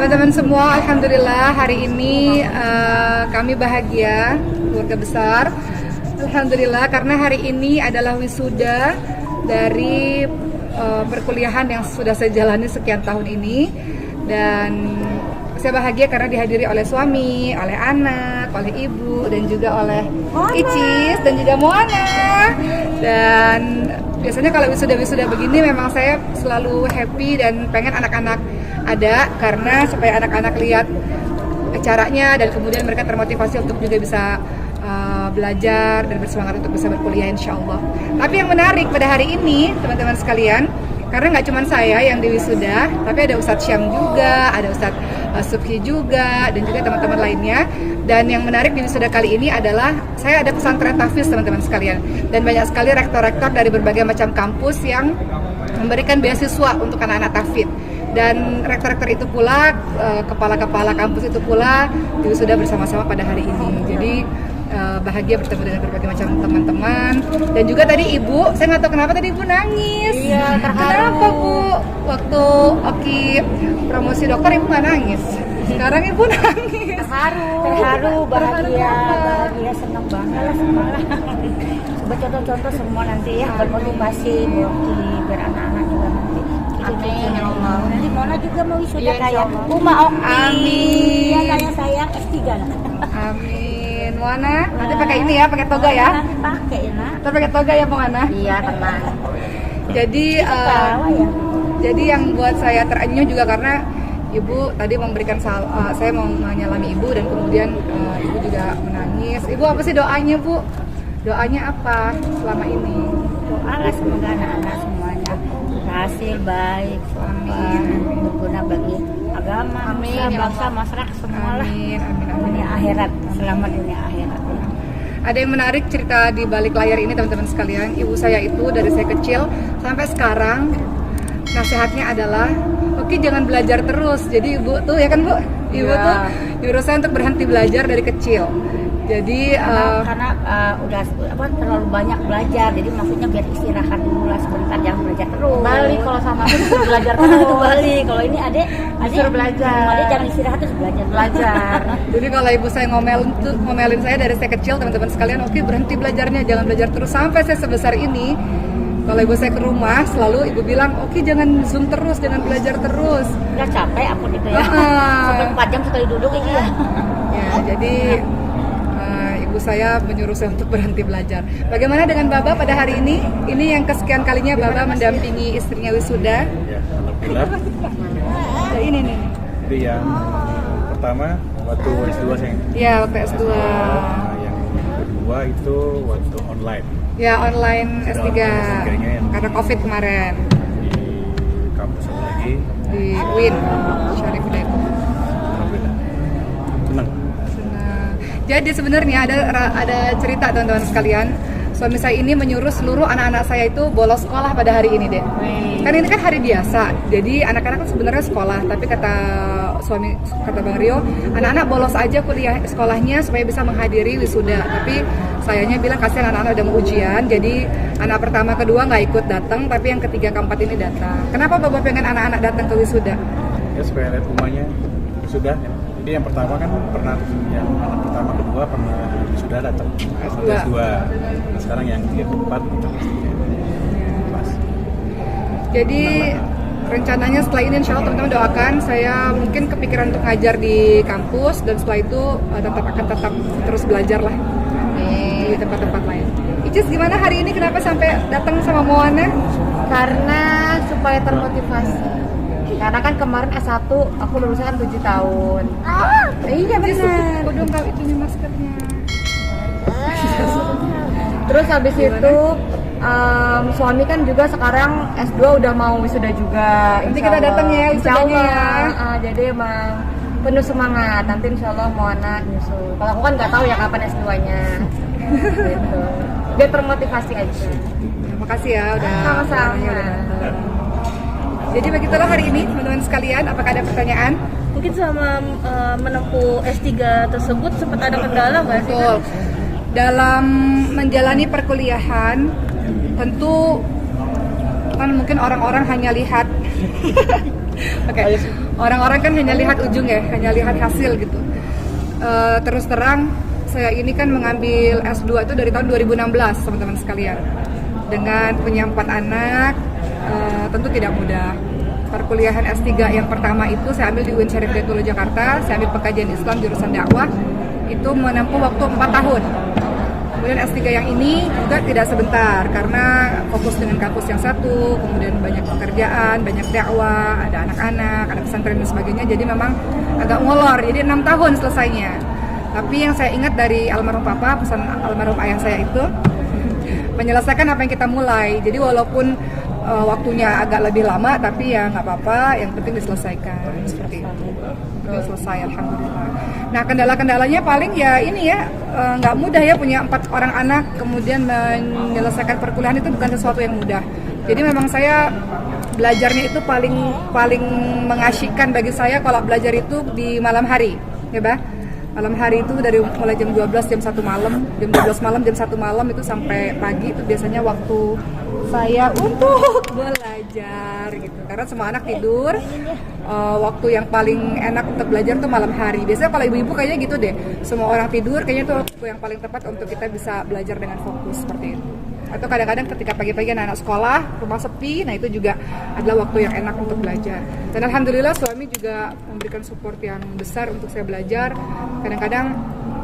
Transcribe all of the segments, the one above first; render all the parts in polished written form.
teman-teman semua, alhamdulillah hari ini kami bahagia, keluarga besar. Alhamdulillah karena hari ini adalah wisuda dari perkuliahan yang sudah saya jalani sekian tahun ini. Dan saya bahagia karena dihadiri oleh suami, oleh anak, oleh ibu, dan juga oleh Icis dan juga Moana. Dan biasanya kalau wisuda-wisuda begini memang saya selalu happy dan pengen anak-anak ada, karena supaya anak-anak lihat acaranya dan kemudian mereka termotivasi untuk juga bisa belajar dan bersemangat untuk bisa berkuliah insya Allah. Tapi yang menarik pada hari ini teman-teman sekalian, karena nggak cuma saya yang di wisuda, tapi ada Ustadz Syam juga, ada Ustadz Subhi juga, dan juga teman-teman lainnya. Dan yang menarik di wisuda kali ini adalah saya ada pesantren tahfiz teman-teman sekalian, dan banyak sekali rektor-rektor dari berbagai macam kampus yang memberikan beasiswa untuk anak-anak tahfiz. Dan rektor-rektor itu pula, kepala-kepala kampus itu pula wisuda bersama-sama pada hari ini. Jadi bahagia bertemu dengan berbagai macam teman-teman. Dan juga tadi ibu, saya nggak tahu kenapa tadi ibu nangis. Iya, terharu. Kenapa bu? Waktu Oki promosi dokter ibu nggak nangis. Sekarang ibu nangis. Terharu, bahagia, senang banget lah semua lah. Coba contoh-contoh semua nanti ya, bermotivasi biar anak-anak juga nanti. Amin ya Allah. Nanti Mona juga mau wisuda Iya, kayak insyaallah. Uma Oki. Amin. Ya kayak saya S3 lah. Amin. Moana, nanti pakai ini ya, pakai toga ya. Pakai ya nak. Nanti pakai toga ya Moana. Iya tenang. Jadi Tawa ya. jadi yang buat saya terenyuh juga karena ibu tadi memberikan saya mau menyalami ibu, dan kemudian ibu juga menangis. Ibu apa sih doanya bu? Doanya apa selama ini? Doa lah semoga anak-anak semuanya berhasil, baik, sopan, berguna bagi agama, Amin, nusa, ya bangsa, Allah. masyarakat semua lah. Amin, amin, amin. Dunia akhirat, selamat dunia akhirat. Ada yang menarik cerita di balik layar ini teman-teman sekalian. Ibu saya itu dari saya kecil sampai sekarang nasihatnya adalah, oke jangan belajar terus. Jadi ibu tuh ya kan bu, ibu Iya. tuh nyuruh saya untuk berhenti belajar dari kecil. Jadi Karena udah terlalu banyak belajar, jadi maksudnya biar istirahat dulu lah sebentar, jangan belajar terus. Balik kalau sama aku disuruh belajar Itu terus. balik. Kalau ini adek Disuruh belajar. Adek jangan istirahat terus belajar. Belajar. jadi kalau ibu saya ngomelin saya dari saya kecil teman-teman sekalian, oke berhenti belajarnya, jangan belajar terus. Sampai saya sebesar ini, kalau ibu saya ke rumah selalu ibu bilang, oke jangan zoom terus, jangan belajar terus. Udah capek aku gitu ya. Ah. Sampai 4 jam sekali duduk ini ya. Ya, jadi ibu saya menyuruh saya untuk berhenti belajar. Bagaimana dengan Baba pada hari ini? Ini yang kesekian kalinya Baba mendampingi istrinya wisuda. Ya, alhamdulillah. Ya, ini nih. Jadi yang pertama waktu S2 saya. Ya, waktu S2. Yang kedua itu waktu online Ya, online S3. S3-nya yang Karena Covid kemarin di kampus satu lagi. di UIN Syarif Hidayat. Alhamdulillah. Senang. Senang. Jadi sebenarnya ada cerita teman-teman sekalian. Suami saya ini menyuruh seluruh anak-anak saya itu bolos sekolah pada hari ini deh. Kan ini kan hari biasa. Jadi anak-anak kan sebenarnya sekolah, tapi kata Bang Rio, anak-anak bolos aja kuliah sekolahnya supaya bisa menghadiri wisuda. Tapi sayanya bilang kasihan anak-anak udah mau ujian. Jadi anak pertama, kedua nggak ikut datang, tapi yang ketiga, keempat ini datang. Kenapa Bapak pengen anak-anak datang ke wisuda? Ya supaya lihat rumahnya sudah. Ya. Jadi yang pertama kan pernah, yang anak pertama kedua pernah sudah datang S2. S2. Nah, sekarang yang ketiga keempat untuk S3. Pas. Jadi rencananya setelah ini insya Allah teman-teman doakan, saya mungkin kepikiran untuk ngajar di kampus, dan setelah itu tetap terus belajar lah di tempat-tempat lain. Icis gimana hari ini, kenapa sampai datang sama Moana? Karena supaya termotivasi. Karena kan kemarin S1 aku lulusnya kan 7 tahun. Iya benar. Udah kau itunya maskernya. Terus habis itu suami kan juga sekarang S2 udah mau wisuda juga. Nanti Insya kita Allah. datang ya Insya wisudanya Allah. ya. Jadi emang penuh semangat. Nanti insya Allah mau anak nyusul. Kalau aku kan nggak tahu ya kapan S2-nya. Gitu. Biar termotivasi aja. Makasih ya udah. Sama-sama. udah datang. Jadi begitulah hari ini teman-teman sekalian. Apakah ada pertanyaan? Mungkin selama menempuh S3 tersebut sempat ada kendala nggak sih? Betul. Dalam menjalani perkuliahan, tentu kan mungkin orang-orang hanya lihat Oke. Orang-orang kan hanya lihat ujung ya, hanya lihat hasil gitu. Terus terang, saya ini kan mengambil S2 itu dari tahun 2016, teman-teman sekalian. Dengan punya 4 anak, tentu tidak mudah. Perkuliahan S3 yang pertama itu saya ambil di UIN Syarif Hidayatullah Jakarta, saya ambil pengkajian Islam jurusan dakwah, itu menempuh waktu 4 tahun. Kemudian S3 yang ini juga tidak sebentar, karena fokus dengan kampus yang satu, kemudian banyak pekerjaan, banyak dakwah, ada anak-anak, ada pesantren dan sebagainya, jadi memang agak ngolor, jadi 6 tahun selesainya. Tapi yang saya ingat dari almarhum papa, pesan almarhum ayah saya itu, menyelesaikan apa yang kita mulai. Jadi walaupun waktunya agak lebih lama, tapi ya nggak apa-apa, yang penting diselesaikan, seperti itu. Udah selesai, alhamdulillah. Nah, kendala-kendalanya paling ya ini ya, nggak mudah ya punya 4 orang anak, kemudian menyelesaikan perkuliahan itu bukan sesuatu yang mudah. Jadi memang saya belajarnya itu paling mengasyikkan bagi saya kalau belajar itu di malam hari, ya Bah. Malam hari itu dari mulai jam 12, jam 1 malam, jam 12 malam, jam 1 malam itu sampai pagi itu biasanya waktu saya untuk belajar gitu. Karena semua anak tidur, waktu yang paling enak untuk belajar tuh malam hari. Biasanya kalau ibu-ibu kayaknya gitu deh, semua orang tidur kayaknya itu waktu yang paling tepat untuk kita bisa belajar dengan fokus seperti itu. Atau kadang-kadang ketika pagi-pagi anak-anak sekolah, rumah sepi, nah itu juga adalah waktu yang enak untuk belajar. Dan alhamdulillah suami juga memberikan support yang besar untuk saya belajar. Kadang-kadang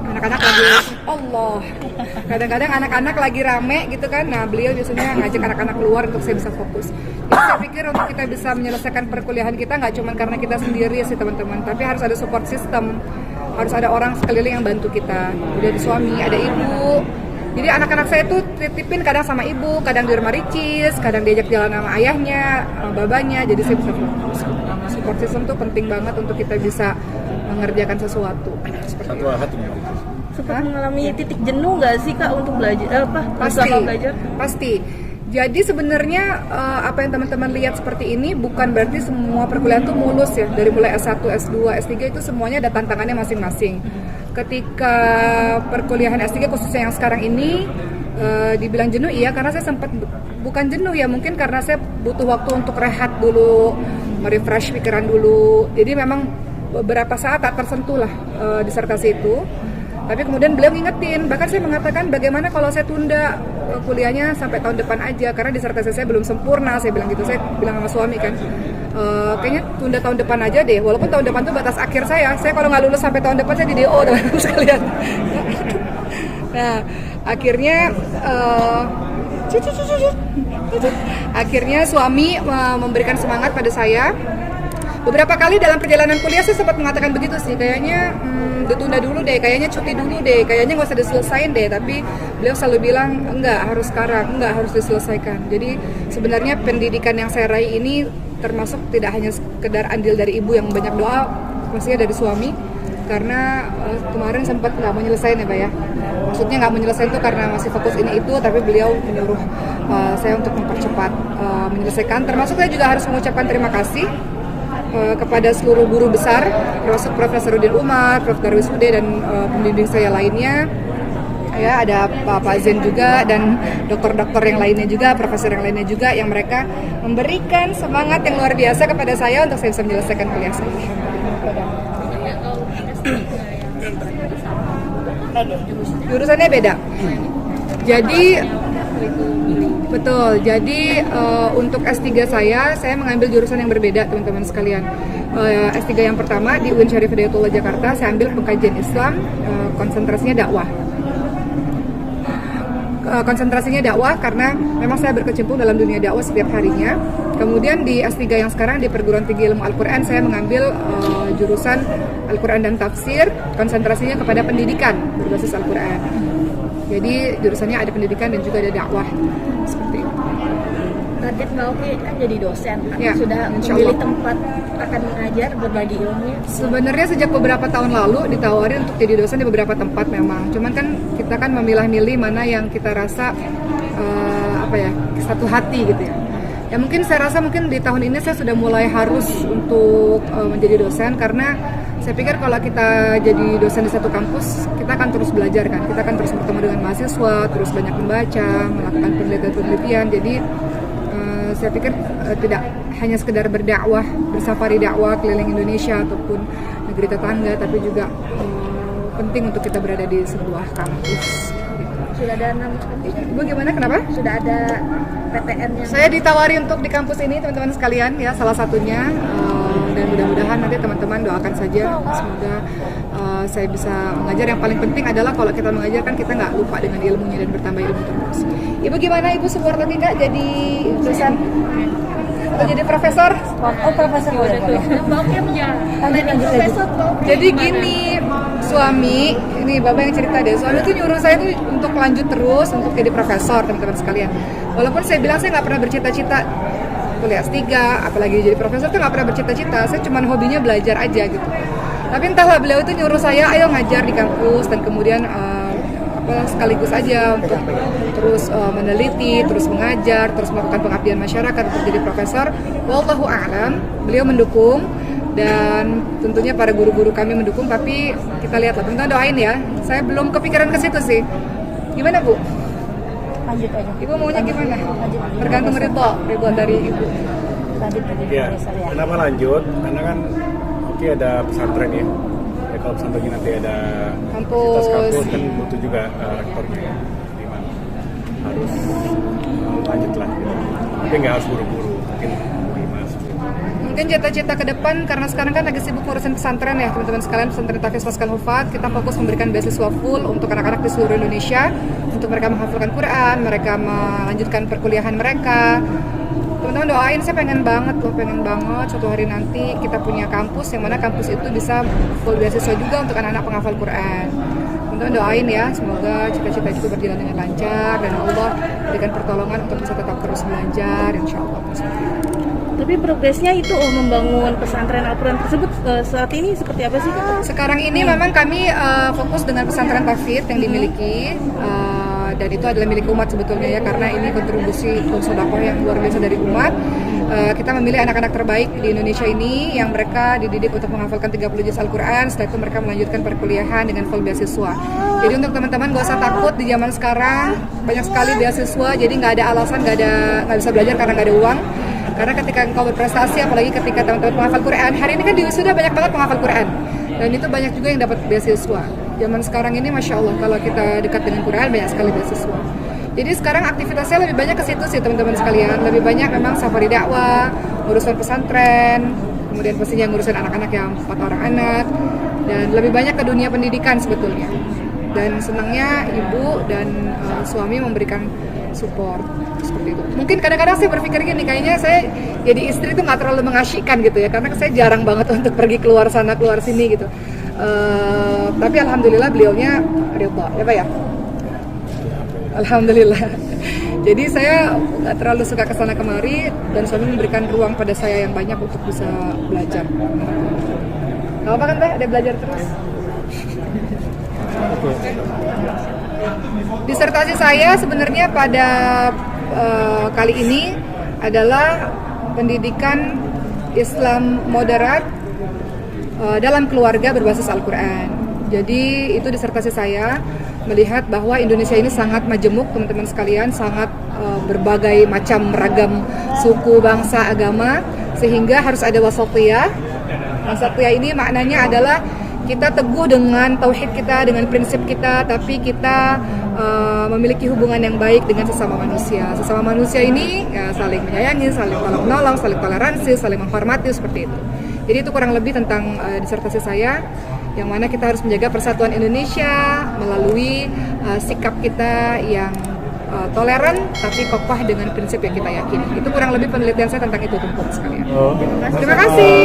anak-anak lagi kadang-kadang anak-anak lagi rame gitu kan, nah beliau biasanya ngajak anak-anak keluar untuk saya bisa fokus. Jadi saya pikir untuk kita bisa menyelesaikan perkuliahan kita nggak cuma karena kita sendiri sih teman-teman, tapi harus ada support system, harus ada orang sekeliling yang bantu kita. Udah ada suami, ada ibu. Jadi anak-anak saya tuh titipin kadang sama ibu, kadang di rumah Ricis, kadang diajak jalan sama ayahnya, sama babanya, jadi saya bisa fokus. Support system tuh penting banget untuk kita bisa mengerjakan sesuatu. Satu hati nih. Sempat mengalami titik jenuh nggak sih Kak untuk belajar belajar? Pasti. Jadi sebenarnya apa yang teman-teman lihat seperti ini bukan berarti semua perkuliahan tuh mulus ya. Dari mulai S1, S2, S3 itu semuanya ada tantangannya masing-masing. Ketika perkuliahan S3 khususnya yang sekarang ini dibilang jenuh, iya, karena saya sempat bukan jenuh ya, mungkin karena saya butuh waktu untuk rehat dulu, merefresh pikiran dulu. Jadi memang beberapa saat tak tersentuh lah disertasi itu. Tapi kemudian beliau ngingetin, bahkan saya mengatakan bagaimana kalau saya tunda kuliahnya sampai tahun depan aja, karena disertasi saya belum sempurna, saya bilang gitu. Saya bilang sama suami kan, kayaknya tunda tahun depan aja deh, walaupun tahun depan tuh batas akhir saya kalau nggak lulus sampai tahun depan saya di DO teman-teman sekalian. Nah akhirnya suami memberikan semangat pada saya. Beberapa kali dalam perjalanan kuliah saya sempat mengatakan begitu sih, kayaknya ditunda dulu deh, kayaknya cuti dulu deh, kayaknya nggak usah diselesain deh. Tapi beliau selalu bilang enggak, harus sekarang, enggak, harus diselesaikan. Jadi sebenarnya pendidikan yang saya raih ini termasuk tidak hanya sekedar andil dari ibu yang banyak doa, maksudnya dari suami. Karena kemarin sempat nggak mau nyelesain ya Pak ya. Maksudnya nggak mau nyelesain itu karena masih fokus ini itu, tapi beliau menyuruh saya untuk mempercepat menyelesaikan. Termasuk saya juga harus mengucapkan terima kasih kepada seluruh guru besar, Profesor Rudin Umar, Prof. Darwis Ude, dan pembimbing saya lainnya. Ya, ada Pak Zen juga dan dokter-dokter yang lainnya juga, profesor yang lainnya juga, yang mereka memberikan semangat yang luar biasa kepada saya untuk saya bisa menyelesaikan kuliah saya. Jurusannya beda. Jadi betul. Jadi untuk S3 saya mengambil jurusan yang berbeda teman-teman sekalian. S3 yang pertama di UIN Syarif Hidayatullah Jakarta, saya ambil pengkajian Islam, konsentrasinya dakwah. Konsentrasinya dakwah karena memang saya berkecimpung dalam dunia dakwah setiap harinya. Kemudian di S3 yang sekarang di Perguruan Tinggi Ilmu Al-Quran, saya mengambil jurusan Al-Quran dan Tafsir, konsentrasinya kepada pendidikan berbasis Al-Quran. Jadi jurusannya ada pendidikan dan juga ada dakwah, seperti itu. Target Mbak Oki kan jadi dosen, Ya, sudah memilih tempat akan mengajar, berbagi ilmu. Sebenarnya sejak beberapa tahun lalu ditawarin untuk jadi dosen di beberapa tempat memang. Cuman kan kita kan memilah-milih mana yang kita rasa satu hati gitu ya. Ya mungkin saya rasa mungkin di tahun ini saya sudah mulai harus untuk menjadi dosen, karena saya pikir kalau kita jadi dosen di satu kampus, kita akan terus belajar kan, kita akan terus bertemu dengan mahasiswa, terus banyak membaca, melakukan penelitian-penelitian. Jadi saya pikir tidak hanya sekedar berdakwah, bersafari dakwah keliling Indonesia ataupun negeri tetangga, tapi juga penting untuk kita berada di sebuah kampus. Sudah ada 6 Ibu gimana? Kenapa? sudah ada PTN yang Saya ditawari untuk di kampus ini teman-teman sekalian ya, salah satunya, dan mudah-mudahan nanti teman-teman doakan saja semoga saya bisa mengajar. Yang paling penting adalah kalau kita mengajar kan kita nggak lupa dengan ilmunya dan bertambah ilmu terus. Ibu gimana? Ibu support lagi nggak jadi dosen atau jadi profesor? Oh, profesor boleh. Lanjut. Jadi gini, suami, ini bapak yang cerita deh, suami tuh nyuruh saya tuh untuk lanjut terus untuk jadi profesor teman-teman sekalian. Walaupun saya bilang saya nggak pernah bercita-cita kuliah S3, apalagi jadi profesor tuh nggak pernah bercita-cita, saya cuma hobinya belajar aja gitu. Tapi entahlah beliau itu nyuruh saya, ayo ngajar di kampus dan kemudian sekaligus aja untuk terus meneliti, terus mengajar, terus melakukan pengabdian masyarakat untuk jadi profesor. Wallahu a'lam, beliau mendukung dan tentunya para guru-guru kami mendukung, tapi kita lihat lah, teman-teman doain ya. Saya belum kepikiran ke situ sih. Gimana Bu? Lanjut aja. Ibu maunya gimana? Lanjut. Tergantung ridho dari Ibu. Lanjut tadi Ya, profesor ya. kenapa lanjut? Karena kan oke ada pesantren ya. Ya kalau pesantrennya nanti ada Kampus. kampus kan butuh juga rektornya ya. Gimana? Harus lanjut lah gitu. Tapi nggak harus buru-buru. Mungkin masuk. Mungkin cita-cita ke depan, karena sekarang kan lagi sibuk ngurusin pesantren ya teman-teman sekalian, pesantren Tahfiz Pascal Hufat. Kita fokus memberikan beasiswa full untuk anak-anak di seluruh Indonesia, untuk mereka menghafalkan Quran, mereka melanjutkan perkuliahan mereka. Teman-teman doain, saya pengen banget suatu hari nanti kita punya kampus yang mana kampus itu bisa full beasiswa juga untuk anak-anak penghafal Quran. Teman-teman doain ya, semoga cita-cita itu berjalan dengan lancar dan Allah berikan pertolongan untuk bisa tetap terus belajar, insya Allah. Tapi progresnya itu membangun pesantren Al-Quran tersebut saat ini seperti apa sih Kak? Sekarang ini memang kami fokus dengan pesantren tahfidz yang dimiliki, dan itu adalah milik umat sebetulnya ya, karena ini kontribusi sedekah yang luar biasa dari umat. Kita memilih anak-anak terbaik di Indonesia ini yang mereka dididik untuk menghafalkan 30 juz Al-Quran. Setelah itu mereka melanjutkan perkuliahan dengan full beasiswa. Jadi untuk teman-teman gak usah takut, di zaman sekarang banyak sekali beasiswa, jadi nggak ada alasan nggak bisa belajar karena nggak ada uang. Karena ketika engkau berprestasi, apalagi ketika teman-teman penghafal Quran, hari ini kan di wisuda banyak banget penghafal Quran, dan itu banyak juga yang dapat beasiswa. Zaman sekarang ini Masya Allah, kalau kita dekat dengan Quran banyak sekali beasiswa. Jadi sekarang aktivitasnya lebih banyak ke situ sih teman-teman sekalian. Lebih banyak memang safari dakwah, ngurusan pesantren, kemudian pastinya ngurusin anak-anak yang 4 orang anak, dan lebih banyak ke dunia pendidikan sebetulnya. Dan senangnya ibu dan suami memberikan support seperti itu. Mungkin kadang-kadang saya berpikir gini, kayaknya saya jadi istri itu nggak terlalu mengasyikkan gitu ya, karena saya jarang banget untuk pergi keluar sana keluar sini gitu. Tapi alhamdulillah beliaunya ridha ya Pak ya. Alhamdulillah. Jadi saya nggak terlalu suka kesana kemari, dan suami memberikan ruang pada saya yang banyak untuk bisa belajar. Gak apa kan Pak? Ada belajar terus. Disertasi saya sebenarnya pada kali ini adalah pendidikan Islam moderat dalam keluarga berbasis Al-Quran. Jadi itu disertasi saya, melihat bahwa Indonesia ini sangat majemuk teman-teman sekalian, sangat berbagai macam ragam suku, bangsa, agama, sehingga harus ada wasatiyah. Wasatiyah ini maknanya adalah kita teguh dengan tauhid kita, dengan prinsip kita, tapi kita memiliki hubungan yang baik dengan sesama manusia. Sesama manusia ini ya, saling menyayangi, saling tolong menolong, saling toleransi, saling menghormati, seperti itu. Jadi itu kurang lebih tentang disertasi saya, yang mana kita harus menjaga persatuan Indonesia melalui sikap kita yang toleran tapi kokoh dengan prinsip yang kita yakini. Itu kurang lebih penelitian saya tentang itu teman-teman sekalian. Terima kasih.